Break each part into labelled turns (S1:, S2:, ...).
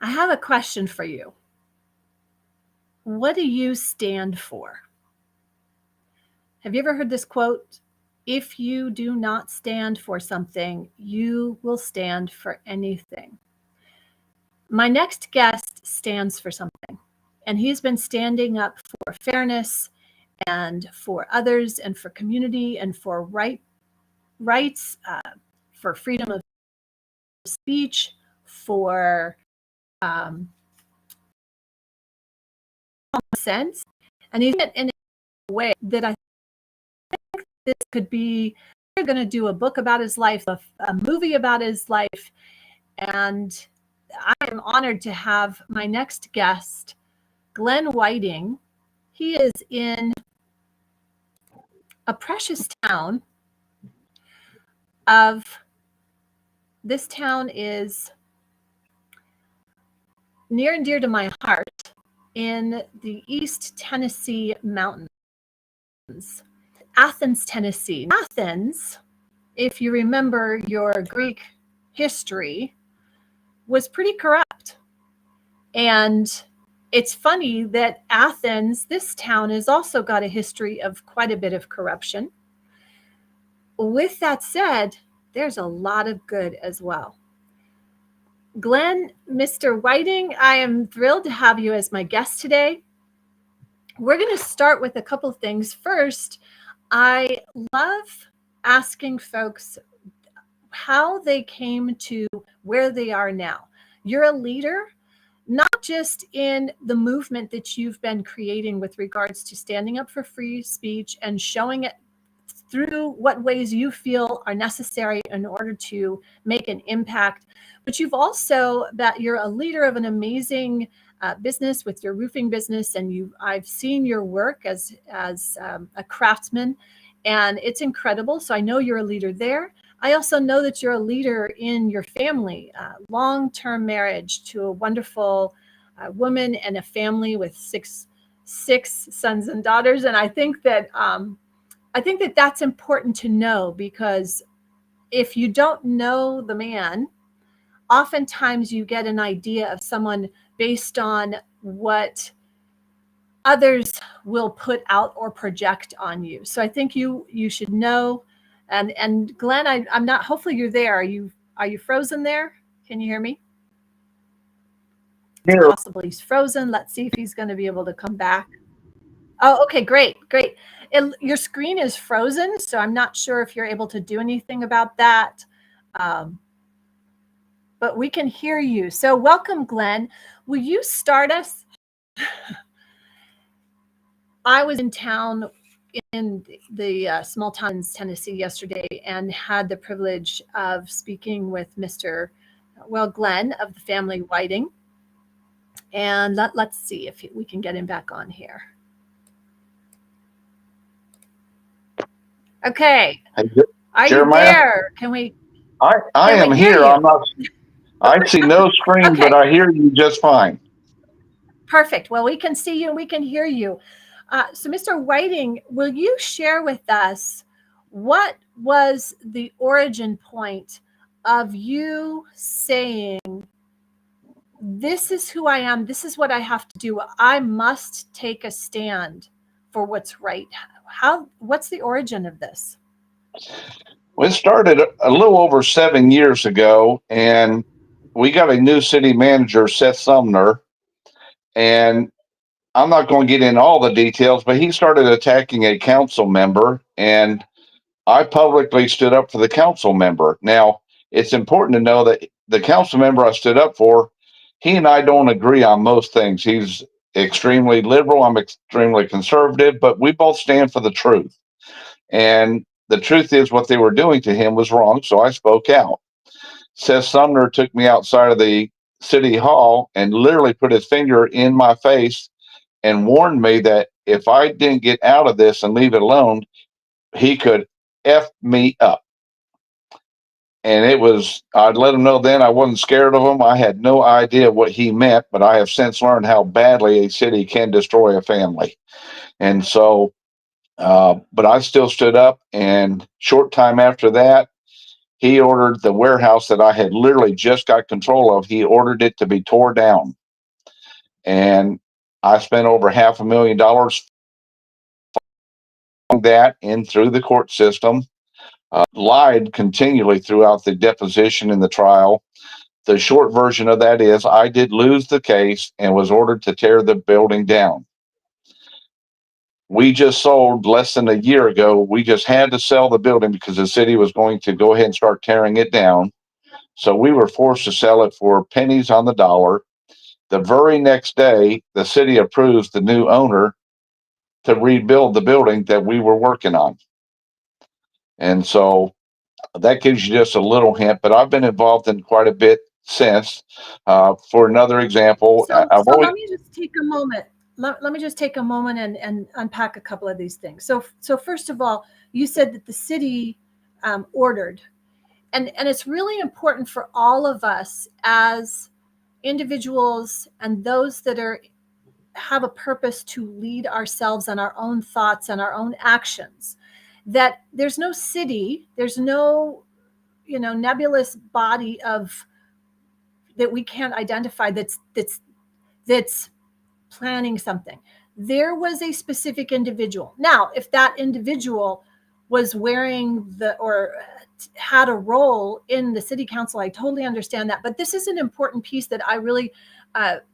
S1: I have a question for you. What do you stand for? Have you ever heard this quote? If you do not stand for something, you will stand for anything. My next guest stands for something, and he's been standing up for fairness and for others and for community and for rights, for freedom of speech, for um, sense. And he's done it in a way that I think this could be, we're going to do a book about his life, a movie about his life. And I am honored to have my next guest, Glenn Whiting. He is in a precious town of, this town is near and dear to my heart, in the East Tennessee mountains, Athens, Tennessee. Athens, if you remember your Greek history, was pretty corrupt. And it's funny that Athens, this town, has also got a history of quite a bit of corruption. With that said, there's a lot of good as well. Glenn, Mr. Whiting, I am thrilled to have you as my guest today. We're going to start with a couple of things. First, I love asking folks how they came to where they are now. You're a leader, not just in the movement that you've been creating with regards to standing up for free speech and showing it through what ways you feel are necessary in order to make an impact, but you've also, that you're a leader of an amazing business with your roofing business, and I've seen your work as a craftsman, and it's incredible. So I know you're a leader there. I also know that you're a leader in your family, long-term marriage to a wonderful woman and a family with six sons and daughters, and I think that that's important to know, because if you don't know the man, oftentimes you get an idea of someone based on what others will put out or project on you. So I think you should know. And Glenn, I'm not, hopefully you're there. Are you frozen there? Can you hear me? It's possible he's frozen. Let's see if he's going to be able to come back. Oh, okay, great. Your screen is frozen, so I'm not sure if you're able to do anything about that. But we can hear you. So welcome, Glenn. Will you start us? I was in town in the small towns, Tennessee yesterday, and had the privilege of speaking with Glenn of the family Whiting. And let's see if we can get him back on here. Okay. Are
S2: Jeremiah?
S1: You there? Can we?
S2: I am here. I'm not. I see no screen, okay. But I hear you just fine.
S1: Perfect. Well, we can see you and we can hear you. So, Mr. Whiting, will you share with us what was the origin point of you saying, this is who I am, this is what I have to do, I must take a stand for what's right? What's the origin of this?
S2: Well, it started a little over 7 years ago, and we got a new city manager, Seth Sumner, and I'm not going to get into all the details, but he started attacking a council member, and I publicly stood up for the council member. Now, it's important to know that the council member I stood up for, he and I don't agree on most things. He's extremely liberal, I'm extremely conservative, but we both stand for the truth. And the truth is, what they were doing to him was wrong, so I spoke out. Seth Sumner took me outside of the city hall and literally put his finger in my face and warned me that if I didn't get out of this and leave it alone, he could F me up. And I'd let him know then I wasn't scared of him. I had no idea what he meant, but I have since learned how badly a city can destroy a family. And so, but I still stood up, and short time after that, he ordered the warehouse that I had literally just got control of, he ordered it to be tore down. And I spent over $500,000 that in through the court system, lied continually throughout the deposition and the trial. The short version of that is I did lose the case and was ordered to tear the building down. We just sold less than a year ago. We just had to sell the building because the city was going to go ahead and start tearing it down. So we were forced to sell it for pennies on the dollar. The very next day, the city approves the new owner to rebuild the building that we were working on. And so that gives you just a little hint, but I've been involved in quite a bit since. For another example,
S1: So let me just take a moment. Let me just take a moment and unpack a couple of these things. So first of all, you said that the city ordered, and it's really important for all of us as individuals and those that have a purpose to lead ourselves and our own thoughts and our own actions, that there's no city, there's no nebulous body of that we can't identify that's planning something. There was a specific individual. Now, if that individual was wearing or had a role in the city council, I totally understand that. But this is an important piece that I really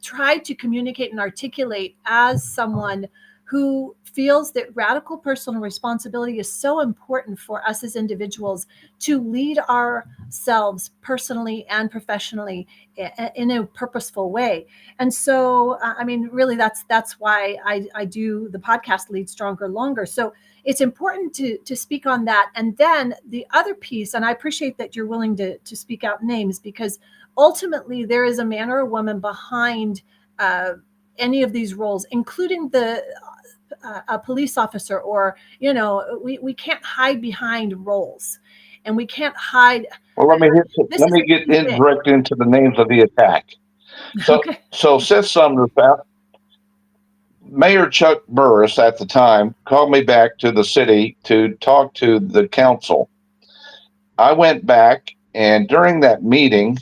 S1: tried to communicate and articulate as someone who feels that radical personal responsibility is so important for us as individuals to lead ourselves personally and professionally in a purposeful way. And so, I mean, really, that's why I do the podcast Lead Stronger Longer. So it's important to speak on that. And then the other piece, and I appreciate that you're willing to speak out names, because ultimately there is a man or a woman behind any of these roles, including a police officer, or we can't hide behind roles, and we can't hide.
S2: Well, let me get direct into the names of the attack. So,
S1: okay.
S2: So Seth Sumner, Mayor Chuck Burris at the time, called me back to the city to talk to the council. I went back, and during that meeting,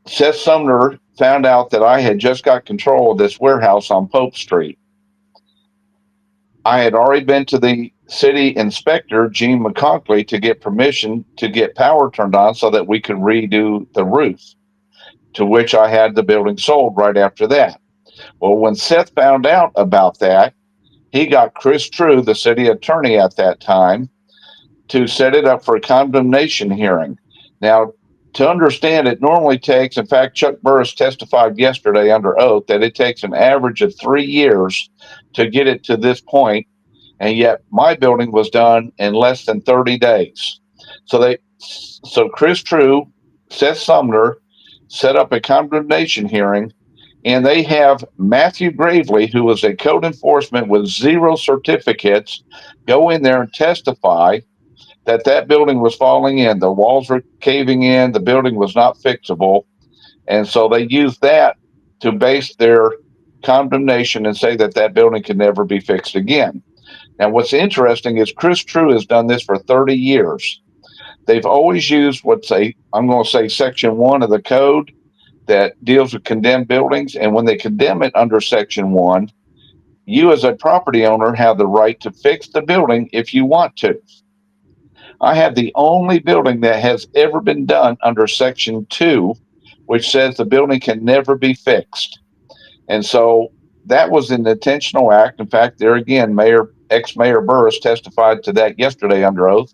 S2: Seth Sumner found out that I had just got control of this warehouse on Pope Street. I had already been to the city inspector, Gene McConkley, to get permission to get power turned on so that we could redo the roof, to which I had the building sold right after that. Well, when Seth found out about that, he got Chris True, the city attorney at that time, to set it up for a condemnation hearing. Now, to understand, it normally takes, in fact, Chuck Burris testified yesterday under oath that it takes an average of 3 years to get it to this point, and yet my building was done in less than 30 days. So Chris True, Seth Sumner set up a condemnation hearing, and they have Matthew Gravely, who was a code enforcement with 0 certificates, go in there and testify that building was falling in. The walls were caving in. The building was not fixable. And so they used that to base their condemnation and say that building can never be fixed again. Now, what's interesting is Chris True has done this for 30 years. They've always used I'm going to say Section 1 of the code that deals with condemned buildings. And when they condemn it under Section 1, you as a property owner have the right to fix the building if you want to. I have the only building that has ever been done under Section 2, which says the building can never be fixed. And so that was an intentional act. In fact, there again, ex-Mayor Burris testified to that yesterday under oath,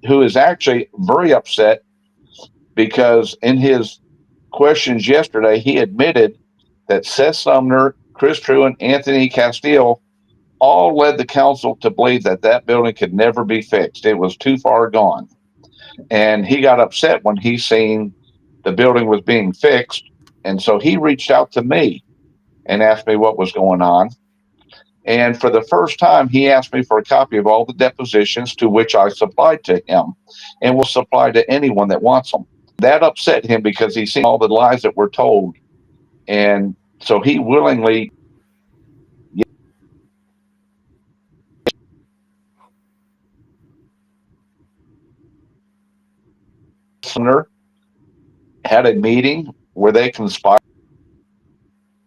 S2: who is actually very upset because in his questions yesterday, he admitted that Seth Sumner, Chris True, and Anthony Castile all led the council to believe that building could never be fixed. It was too far gone. And he got upset when he seen the building was being fixed. And so he reached out to me and asked me what was going on. And for the first time, he asked me for a copy of all the depositions, to which I supplied to him and will supply to anyone that wants them. That upset him because he's seen all the lies that were told. And so he willingly. Sumner had a meeting where they conspired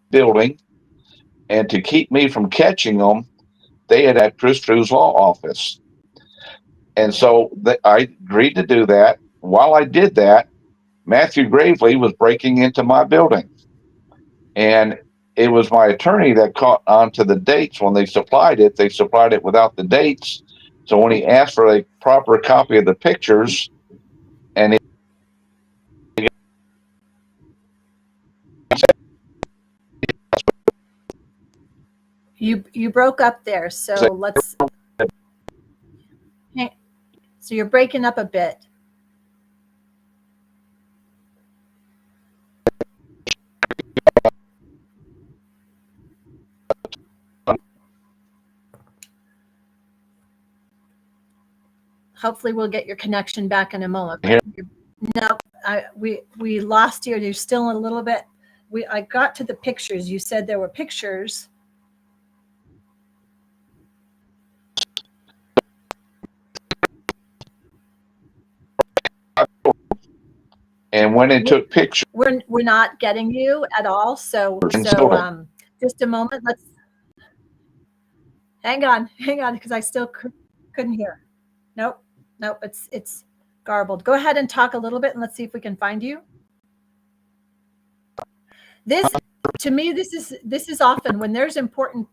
S2: building, and to keep me from catching them, they had at Chris Drew's law office. And so I agreed to do that. While I did that, Matthew Gravely was breaking into my building. And it was my attorney that caught on to the dates when they supplied it without the dates. So when he asked for a proper copy of the pictures, and
S1: You broke up there, so let's. So you're breaking up a bit. Hopefully, we'll get your connection back in a moment. No, we lost you. You're still a little bit. I got to the pictures. You said there were pictures.
S2: And when it took pictures,
S1: we're not getting you at all. So just a moment. Let's hang on, because I still couldn't hear. Nope. It's garbled. Go ahead and talk a little bit, and let's see if we can find you. To me, this is often when there's important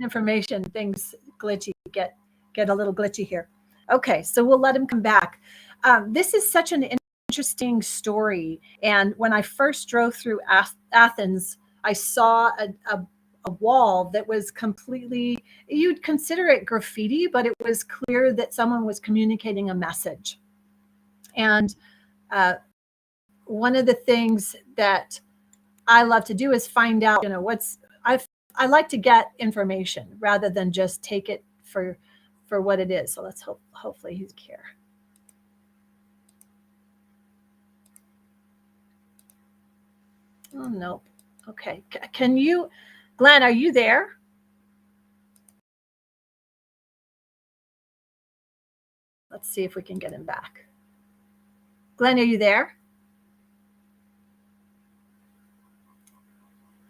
S1: information, things glitchy get a little glitchy here. Okay, so we'll let him come back. This is such an interesting story, and when I first drove through Athens, I saw a wall that was completely, you'd consider it graffiti, but it was clear that someone was communicating a message. And one of the things that I love to do is find out, I like to get information rather than just take it for what it is. So let's hopefully he's here. Oh, nope. Okay. Can you, Glenn, are you there? Let's see if we can get him back. Glenn, are you there?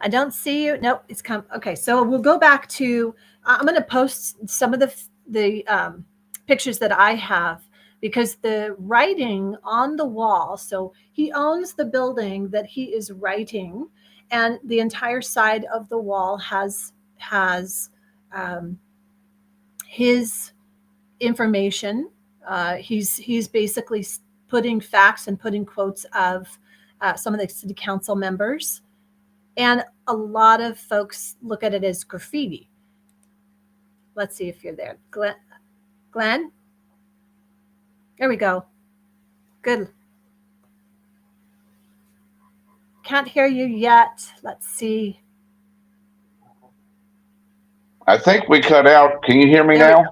S1: I don't see you. Nope, it's come. Okay, so we'll go back to, I'm going to post some of the pictures that I have, because the writing on the wall, so he owns the building that he is writing, and the entire side of the wall has his information. He's basically putting facts and putting quotes of some of the city council members. And a lot of folks look at it as graffiti. Let's see if you're there. Glenn? There we go. Good. Can't hear you yet. Let's see.
S2: I think we cut out. Can you hear me now?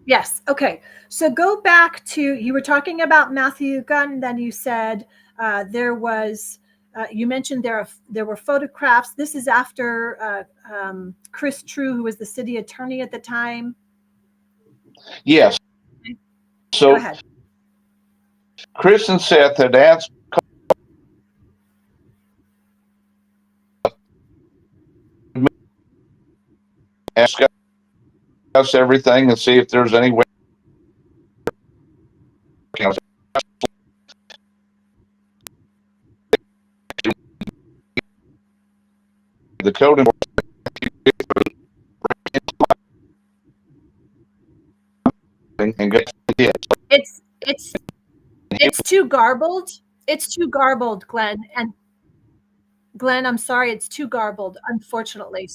S1: Yes. Okay. So go back to, you were talking about Matthew Gunn, then you said there was, you mentioned there were photographs. This is after Chris True, who was the city attorney at the time.
S2: Yes. So
S1: go ahead.
S2: Chris and Seth had asked us everything and see if there's any way the code and
S1: it's too garbled. It's too garbled, Glenn. And Glenn, I'm sorry, it's too garbled, unfortunately.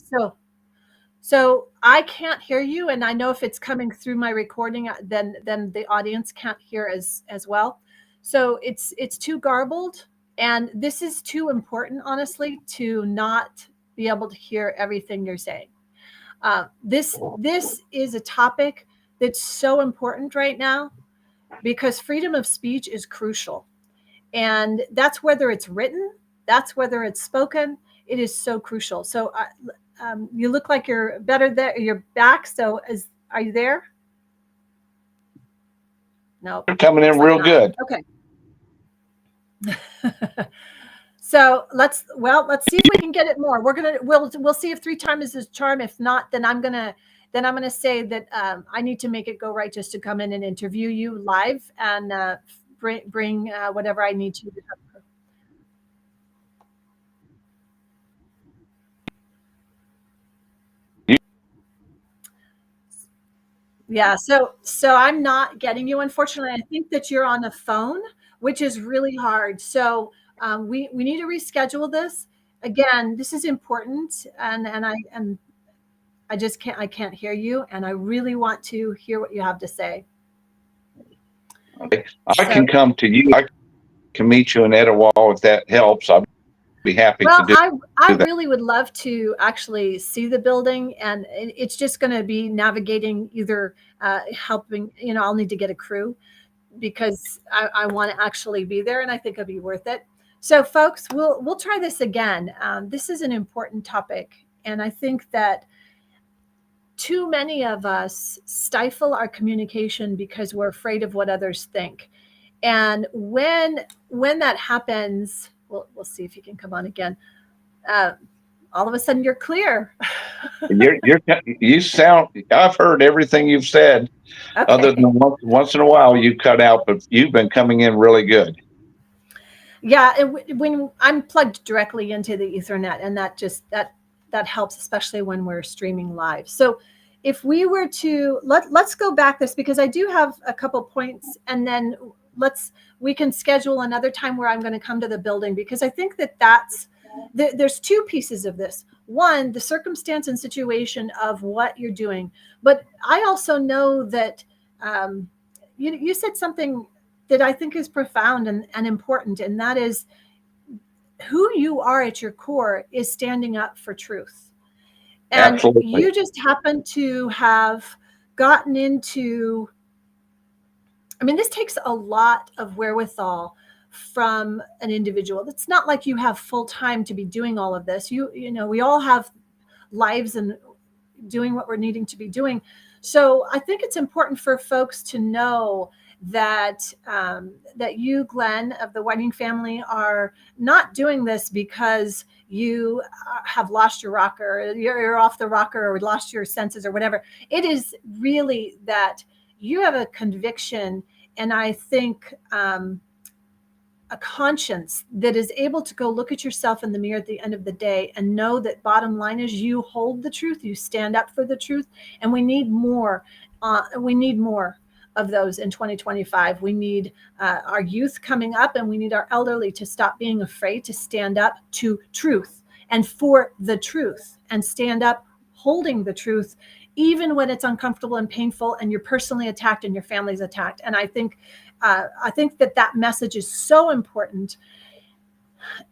S1: So I can't hear you, and I know if it's coming through my recording, then the audience can't hear as well. So it's too garbled, and this is too important, honestly, to not be able to hear everything you're saying. This is a topic that's so important right now, because freedom of speech is crucial, and that's whether it's written, that's whether it's spoken. It is so crucial. So you look like you're better there. You're back. So are you there? No.
S2: You're coming in real good.
S1: Okay. So let's see if we can get it more. We'll see if three times is a charm. If not, then I'm gonna say that I need to make it go right just to come in and interview you live and bring whatever I need to. Yeah, so I'm not getting you, unfortunately. I think that you're on the phone, which is really hard. So we need to reschedule this. Again, this is important, and I just can't hear you, and I really want to hear what you have to say.
S2: Okay. I
S1: So
S2: can come to you. I can meet you in Etowah if that helps. I'll be happy to
S1: well,
S2: do
S1: I
S2: that.
S1: really would love to actually see the building, and it's just going to be navigating either helping. I'll need to get a crew because I want to actually be there, and I think it'll be worth it. So, folks, we'll try this again. This is an important topic, and I think that too many of us stifle our communication because we're afraid of what others think. And when that happens, we'll see if you can come on again. Uh, all of a sudden, you're clear.
S2: You sound. I've heard everything you've said. Other than
S1: Okay.
S2: once in a while you cut out, but you've been coming in really good.
S1: Yeah, when I'm plugged directly into the Ethernet, and that helps, especially when we're streaming live. So, if we were to let's go back this because I do have a couple points, and then we can schedule another time where I'm going to come to the building because I think there's two pieces of this. One, the circumstance and situation of what you're doing, but I also know that you said something that I think is profound and important, and that is who you are at your core is standing up for truth. And
S2: Absolutely.
S1: you just happen to have gotten into, I mean, this takes a lot of wherewithal from an individual. It's not like you have full time to be doing all of this. We all have lives and doing what we're needing to be doing. So I think it's important for folks to know that you, Glenn, of the Whiting family, are not doing this because you have lost your rocker, you're off the rocker, or lost your senses, or whatever. It is really that you have a conviction, and I think a conscience that is able to go look at yourself in the mirror at the end of the day and know that bottom line is you hold the truth, you stand up for the truth, and we need more. We need more of those in 2025. We need our youth coming up, and we need our elderly to stop being afraid to stand up to truth and for the truth and stand up holding the truth, even when it's uncomfortable and painful and you're personally attacked and your family's attacked. And I think that message is so important.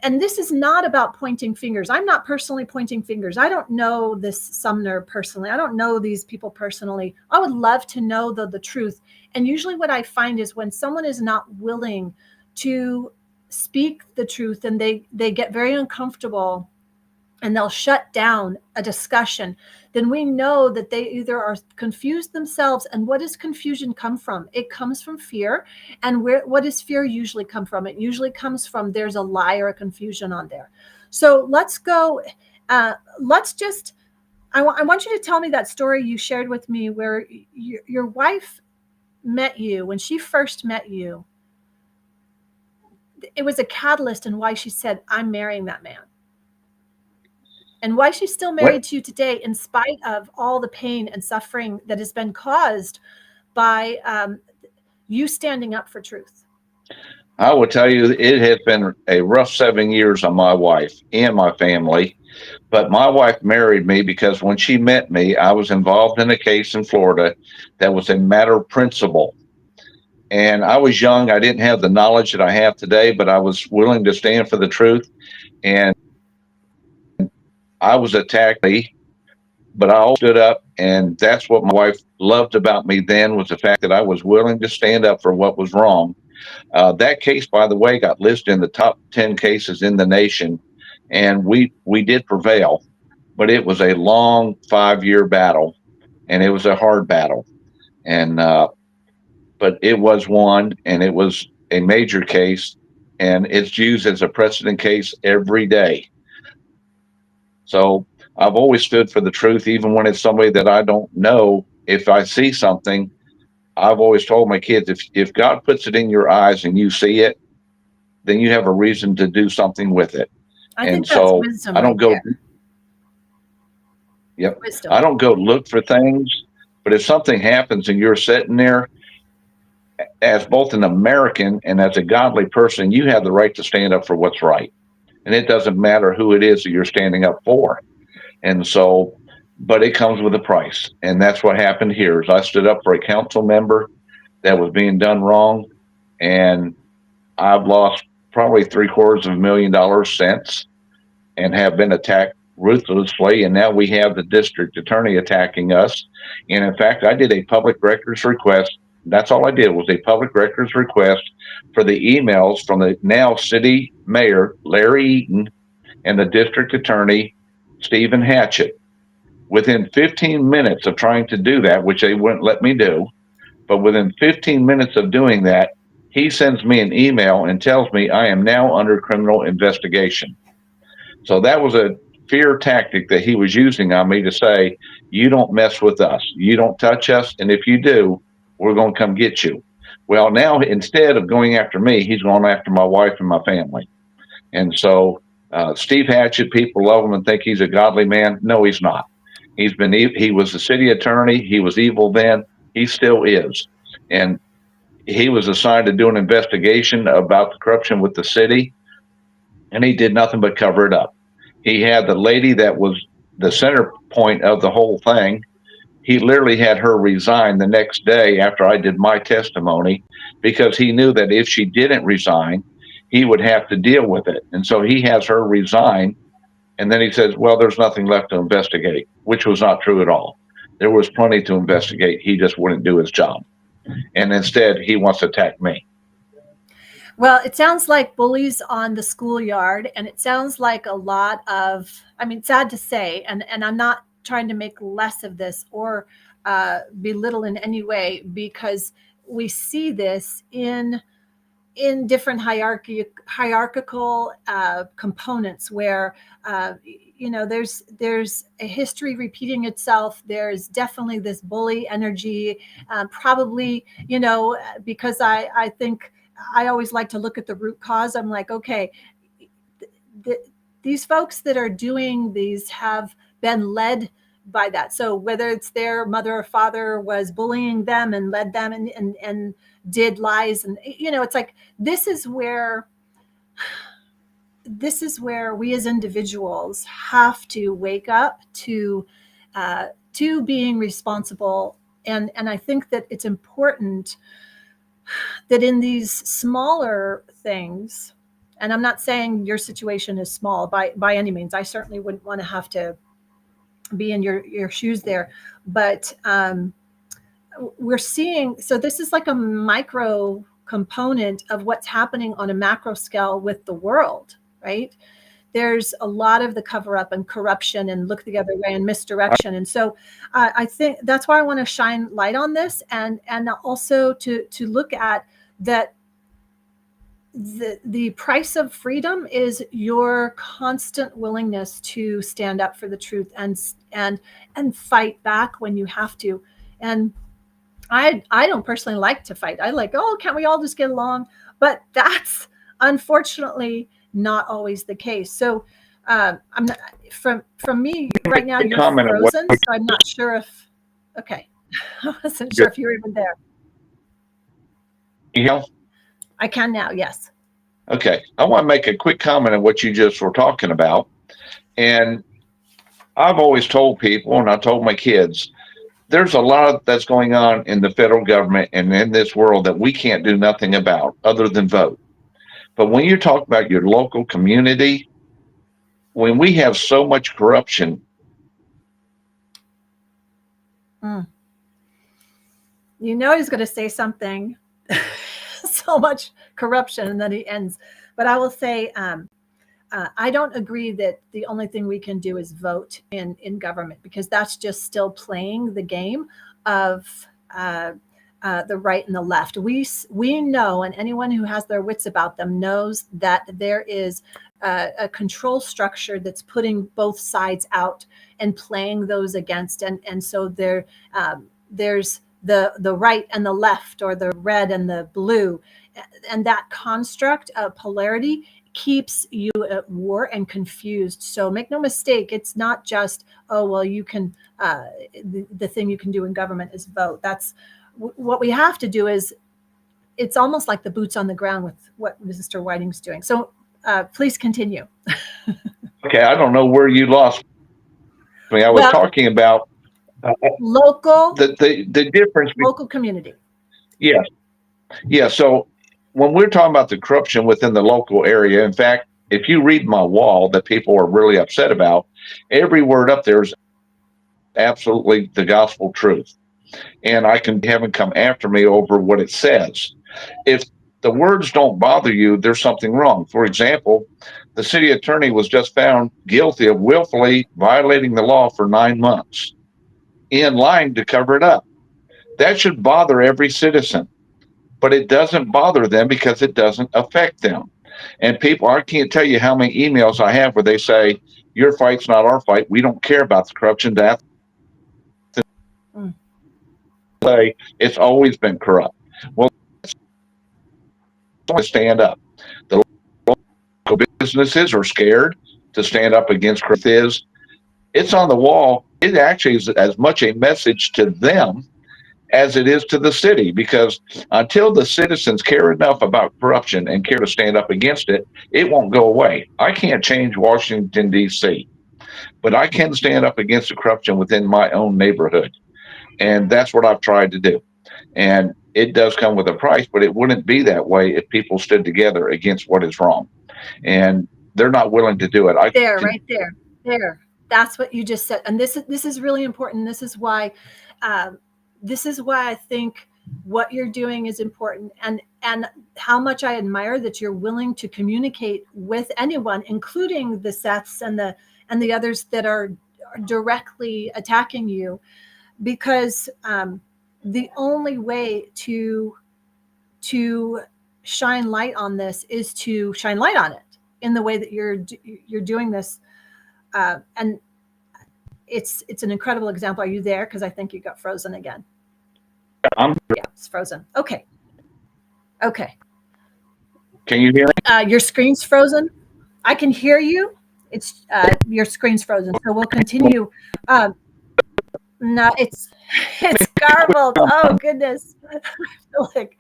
S1: And this is not about pointing fingers. I'm not personally pointing fingers. I don't know this Sumner personally. I don't know these people personally. I would love to know the truth. And usually what I find is when someone is not willing to speak the truth and they get very uncomfortable and they'll shut down a discussion, then we know that they either are confused themselves. And what does confusion come from? It comes from fear. And what does fear usually come from? It usually comes from there's a lie or a confusion on there. So let's go. Let's just, I want you to tell me that story you shared with me where your wife met you. When she first met you, it was a catalyst in why she said, I'm marrying that man. And why she's still
S2: What
S1: married to you today, in spite of all the pain and suffering that has been caused by you standing up for truth.
S2: I will tell you, it has been a rough 7 years on my wife and my family. But my wife married me because when she met me, I was involved in a case in Florida that was a matter of principle. And I was young. I didn't have the knowledge that I have today, but I was willing to stand for the truth. And I was attacked, but I always stood up. And that's what my wife loved about me then, was the fact that I was willing to stand up for what was wrong. That case, by the way, got listed in the top 10 cases in the nation. And we did prevail, but it was a long 5 year battle, and it was a hard battle. And but it was won, and it was a major case, and it's used as a precedent case every day. So I've always stood for the truth, even when it's somebody that I don't know. If I see something, I've always told my kids, if God puts it in your eyes and you see it, then you have a reason to do something with it.
S1: I
S2: And
S1: think that's
S2: so
S1: wisdom
S2: I don't
S1: right
S2: go,
S1: there.
S2: yep, I
S1: Wisdom.
S2: don't go look for things. But if something happens and you're sitting there, as both an American and as a godly person, you have the right to stand up for what's right. And it doesn't matter who it is that you're standing up for. And so, but it comes with a price. And that's what happened here is I stood up for a council member that was being done wrong. And I've lost probably $750,000 since and have been attacked ruthlessly. And now we have the district attorney attacking us. And in fact, I did a public records request. That's all I did was a public records request for the emails from the now city mayor, Larry Eaton, and the district attorney, Stephen Hatchett. Within 15 minutes of trying to do that, which they wouldn't let me do, but within 15 minutes of doing that, he sends me an email and tells me I am now under criminal investigation. So that was a fear tactic that he was using on me to say, you don't mess with us, you don't touch us, and if you do, we're going to come get you. Well, now instead of going after me, he's going after my wife and my family. And so Steve Hatchett, people love him and think he's a godly man. No, he's not. He was the city attorney. He was evil then. He still is. And he was assigned to do an investigation about the corruption with the city, and he did nothing but cover it up. He had the lady that was the center point of the whole thing. He literally had her resign the next day after I did my testimony because he knew that if she didn't resign, he would have to deal with it. And so he has her resign. And then he says, well, there's nothing left to investigate, which was not true at all. There was plenty to investigate. He just wouldn't do his job. And instead, he wants to attack me.
S1: Well, it sounds like bullies on the schoolyard, and it sounds like a lot of, I mean, sad to say, and I'm not trying to make less of this or belittle in any way, because we see this in different hierarchical components where there's a history repeating itself. There's definitely this bully energy, probably because I think I always like to look at the root cause. I'm like, okay, these folks that are doing these have been led by that. So whether it's their mother or father was bullying them and led them and did lies, and it's like this is where we as individuals have to wake up to being responsible. And I think that it's important that in these smaller things, and I'm not saying your situation is small by any means. I certainly wouldn't want to have to be in your shoes there, but we're seeing, so this is like a micro component of what's happening on a macro scale with the world, right? There's a lot of the cover up and corruption and look the other way and misdirection. And so I think that's why I want to shine light on this, and also to look at that the price of freedom is your constant willingness to stand up for the truth and fight back when you have to. And I don't personally like to fight. I like, oh, can't we all just get along? But that's unfortunately not always the case. So I'm not, from me right now, you're frozen. So I'm not sure if, okay. I wasn't sure if you were even there. I can now, yes.
S2: Okay. I want to make a quick comment on what you just were talking about. And I've always told people, and I told my kids, there's a lot that's going on in the federal government and in this world that we can't do nothing about other than vote. But when you talk about your local community, when we have so much corruption.
S1: You know he's going to say something, so much corruption, and then he ends. But I will say, I don't agree that the only thing we can do is vote in government, because that's just still playing the game of the right and the left. We know, and anyone who has their wits about them knows that there is a control structure that's putting both sides out and playing those against, and so there's the right and the left, or the red and the blue, and that construct of polarity keeps you at war and confused. So make no mistake, it's not just, oh well, you can the thing you can do in government is vote. That's what we have to do. Is it's almost like the boots on the ground with what Mr. Whiting's doing. So please continue.
S2: Okay, I don't know where you lost me. I was talking about
S1: local,
S2: the difference.
S1: Local community.
S2: Yes. Yeah. So when we're talking about the corruption within the local area, in fact, if you read my wall that people are really upset about, every word up there is absolutely the gospel truth. And I can have them come after me over what it says. If the words don't bother you, there's something wrong. For example, the city attorney was just found guilty of willfully violating the law for 9 months in lying to cover it up. That should bother every citizen, but it doesn't bother them because it doesn't affect them. And people, I can't tell you how many emails I have where they say, your fight's not our fight. We don't care about the corruption. That's say it's always been corrupt. Well, stand up. The local businesses are scared to stand up against corruption. It's on the wall. It actually is as much a message to them as it is to the city, because until the citizens care enough about corruption and care to stand up against it, it won't go away. I can't change Washington, D.C., but I can stand up against the corruption within my own neighborhood. And that's what I've tried to do. And it does come with a price, but it wouldn't be that way if people stood together against what is wrong. And they're not willing to do it.
S1: Right there. That's what you just said. And this is really important. This is why I think what you're doing is important, and how much I admire that you're willing to communicate with anyone, including the Seths and the others that are directly attacking you, because the only way to shine light on this is to shine light on it in the way that you're doing this, and it's an incredible example. Are you there? Because I think you got frozen again.
S2: Yeah,
S1: it's frozen. Okay.
S2: Can you hear me?
S1: Your screen's frozen. I can hear you. It's your screen's frozen. So we'll continue. No, it's garbled. Oh goodness. I feel like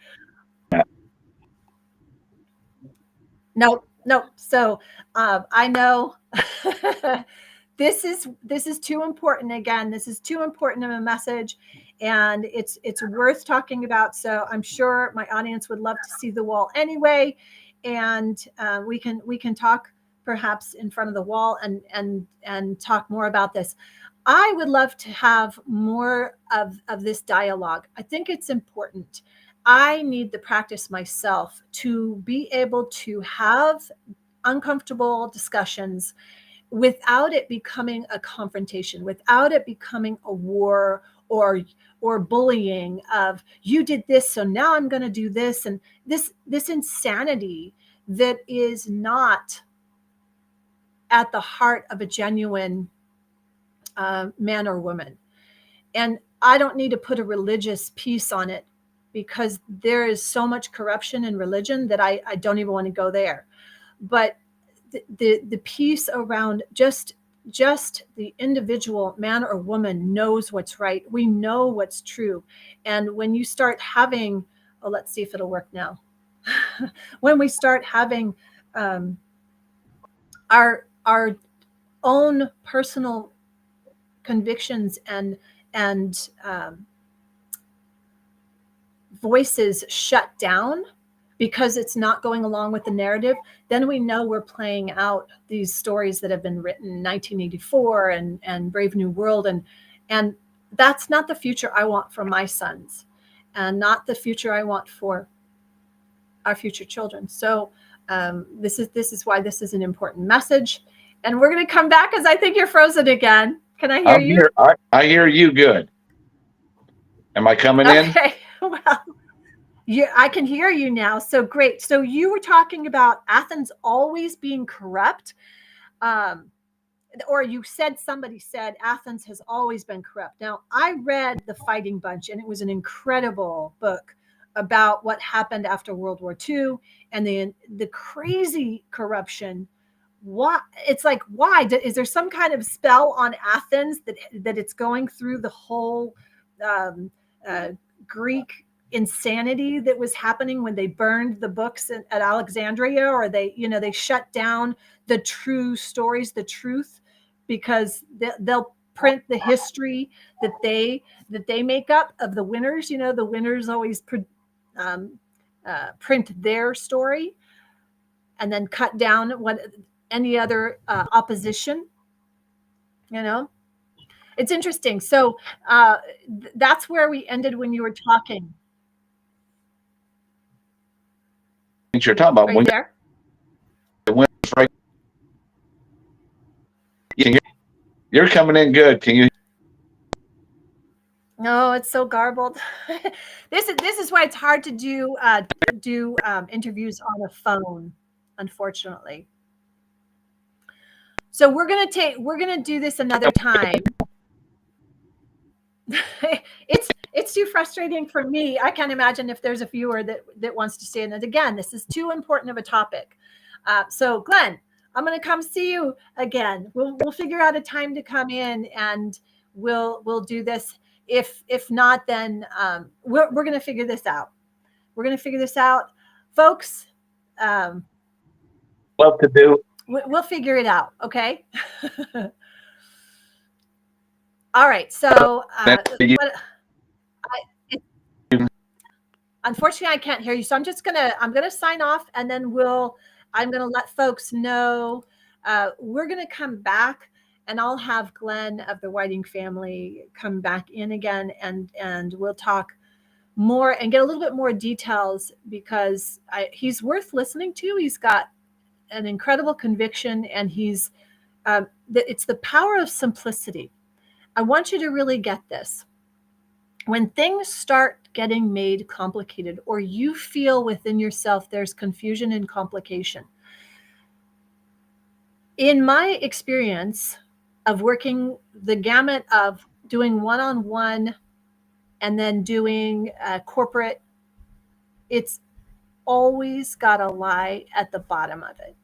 S1: no. So I know this is too important. Again, this is too important of a message, and it's worth talking about. So I'm sure my audience would love to see the wall anyway, and we can talk perhaps in front of the wall and talk more about this. I would love to have more of this dialogue. I think it's important. I need the practice myself to be able to have uncomfortable discussions without it becoming a confrontation, without it becoming a war or bullying of, you did this, so now I'm going to do this, and this insanity that is not at the heart of a genuine man or woman. And I don't need to put a religious piece on it, because there is so much corruption in religion that I don't even want to go there. But the piece around just the individual man or woman knows what's right. We know what's true. And when you start having, let's see if it'll work now. When we start having our own personal convictions and voices shut down because it's not going along with the narrative, then we know we're playing out these stories that have been written in 1984 and Brave New World, and that's not the future I want for my sons, and not the future I want for our future children. So this is why this is an important message. And we're going to come back, because I think you're frozen again. Can I hear you?
S2: I hear you good. Am I coming in?
S1: Okay. Well, I can hear you now. So great. So you were talking about Athens always being corrupt. Um, or you said, somebody said Athens has always been corrupt. Now, I read The Fighting Bunch, and it was an incredible book about what happened after World War II and the crazy corruption. Why? It's like, why is there some kind of spell on Athens that it's going through the whole um, Greek insanity that was happening when they burned the books at Alexandria, or they shut down the true stories, the truth, because they'll print the history that they make up of the winners. The winners always um, print their story and then cut down what any other opposition. It's interesting. So that's where we ended when you were talking.
S2: You're talking about
S1: Are you there?
S2: right. You're coming in good. Can you?
S1: No, it's so garbled. This is why it's hard to do interviews on a phone, unfortunately. So we're gonna do this another time. It's too frustrating for me. I can't imagine if there's a viewer that wants to stay in it. Again, this is too important of a topic. So Glenn, I'm going to come see you again. We'll figure out a time to come in, and we'll do this. If not, then we're going to figure this out. We're going to figure this out, folks.
S2: Love to do.
S1: We'll figure it out. Okay. All right. So unfortunately, I can't hear you. So I'm gonna sign off, and then I'm gonna let folks know we're gonna come back, and I'll have Glenn of the Whiting family come back in again, and we'll talk more and get a little bit more details, because he's worth listening to. He's got an incredible conviction, and it's the power of simplicity. I want you to really get this. When things start getting made complicated, or you feel within yourself there's confusion and complication, in my experience of working the gamut of doing one-on-one and then doing corporate, it's always got a lie at the bottom of it.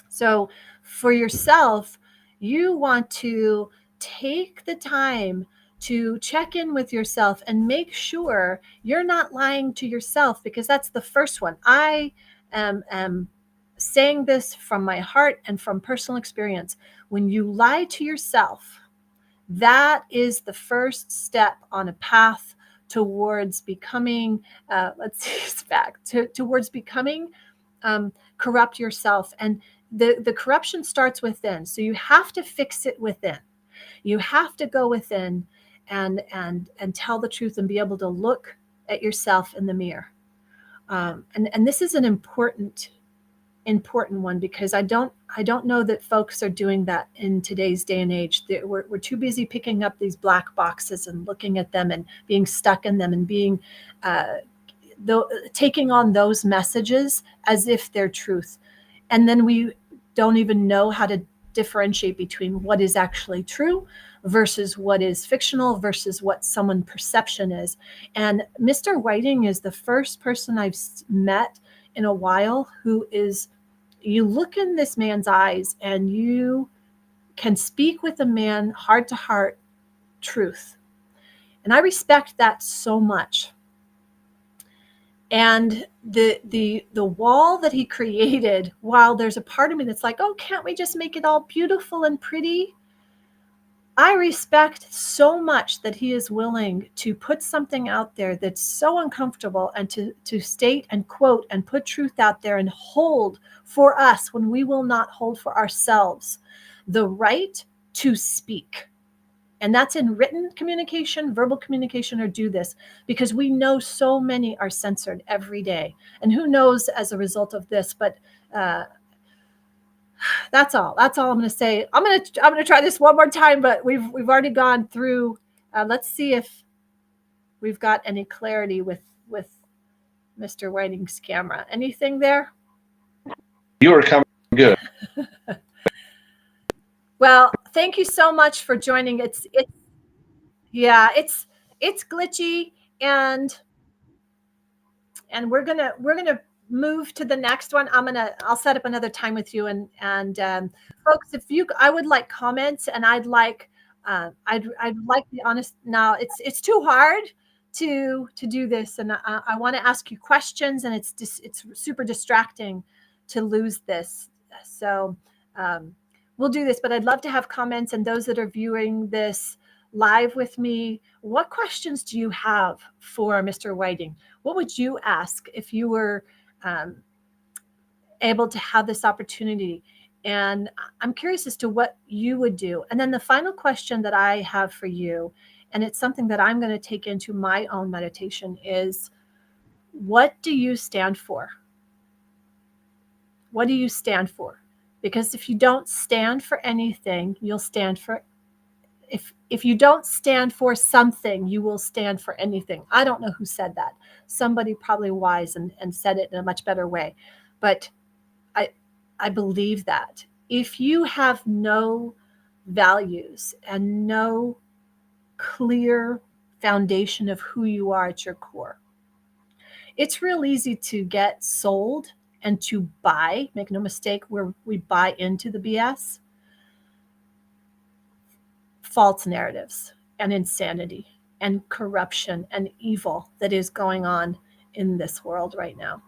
S1: So for yourself, you want to take the time to check in with yourself and make sure you're not lying to yourself, because that's the first one. I am saying this from my heart and from personal experience. When you lie to yourself, that is the first step on a path towards becoming, towards becoming corrupt yourself. And the corruption starts within. So you have to fix it within. You have to go within and tell the truth and be able to look at yourself in the mirror. And this is an important one, because I don't know that folks are doing that in today's day and age. We're too busy picking up these black boxes and looking at them and being stuck in them and being taking on those messages as if they're truth. And then we don't even know how to differentiate between what is actually true versus what is fictional versus what someone's perception is. And Mr. Whiting is the first person I've met in a while who is, you look in this man's eyes and you can speak with a man heart to heart truth. And I respect that so much. And the wall that he created, while there's a part of me that's like, oh, can't we just make it all beautiful and pretty? I respect so much that he is willing to put something out there that's so uncomfortable, and to state and quote and put truth out there and hold for us when we will not hold for ourselves the right to speak. And that's in written communication, verbal communication, or do this, because we know so many are censored every day. And who knows as a result of this, but that's all I'm going to say. I'm going to try this one more time, but we've already gone through. Let's see if we've got any clarity with Mr. Whiting's camera. Anything there?
S2: You are coming good.
S1: Well, thank you so much for joining. It's glitchy, and we're gonna move to the next one. I'll set up another time with you, and folks, I would like comments, and I'd like to be honest. Now it's too hard to do this, and I want to ask you questions, and it's super distracting to lose this. So we'll do this, but I'd love to have comments, and those that are viewing this live with me, what questions do you have for Mr. Whiting? What would you ask if you were able to have this opportunity? And I'm curious as to what you would do. And then the final question that I have for you, and it's something that I'm going to take into my own meditation, is what do you stand for? What do you stand for? Because if you don't stand for anything, you'll stand for if you don't stand for something, you will stand for anything. I don't know who said that. Somebody probably wise and said it in a much better way. But I believe that if you have no values and no clear foundation of who you are at your core, it's real easy to get sold and to buy, make no mistake, where we buy into the BS, false narratives and insanity and corruption and evil that is going on in this world right now,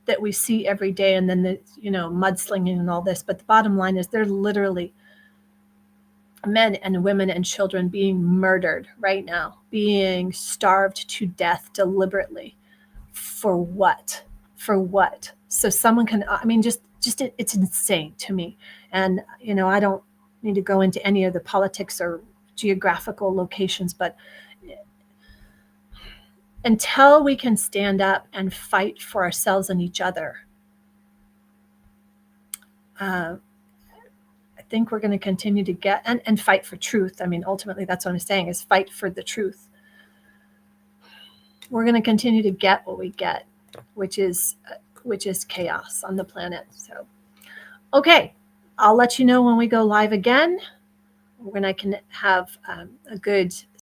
S1: that we see every day. And then the mudslinging and all this. But the bottom line is, they're literally men and women and children being murdered right now, being starved to death deliberately. For what? So someone can, just it's insane to me. And I don't need to go into any of the politics or geographical locations, but until we can stand up and fight for ourselves and each other, I think we're going to continue to get and fight for truth. Ultimately, that's what I'm saying, is fight for the truth. We're going to continue to get what we get, which is chaos on the planet. So, okay, I'll let you know when we go live again, when I can have a good